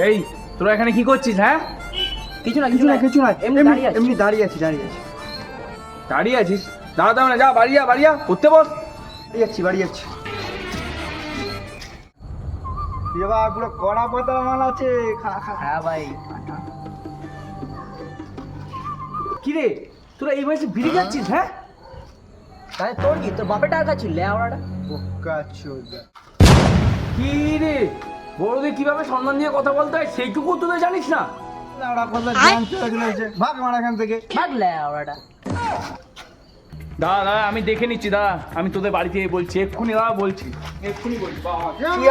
এই তোরা এখানে কি করছিস? হ্যাঁ, কিছু না এমনি দাঁড়িয়ে আছি দাঁড়িয়ে আছিস? দাঁড়াতে হবে না, যা বাড়ি যা করতে বস। বাড়ি যাচ্ছি পুরো কড়া পাতার মাল আছে। হ্যাঁ ভাই, কি রে তোরা এই বয়সে বিড়ি যাচ্ছিস? হ্যাঁ, তাই তোর কি, তোর বাপের টাকা ছিল ওরা? বোকা চোদা। কি রে, বড়দের কিভাবে সম্মান দিয়ে কথা বলতে হয় সেইটুকু তোদের জানিস না? ভাগ মারা এখান থেকে। ভাগলে ওরাটা। দাঁড়া আমি দেখে নিচ্ছি, দাঁড়া আমি তোদের বাড়িতে বলছি, এক্ষুনি দাঁড়া বলছি, এক্ষুনি বলছি। কি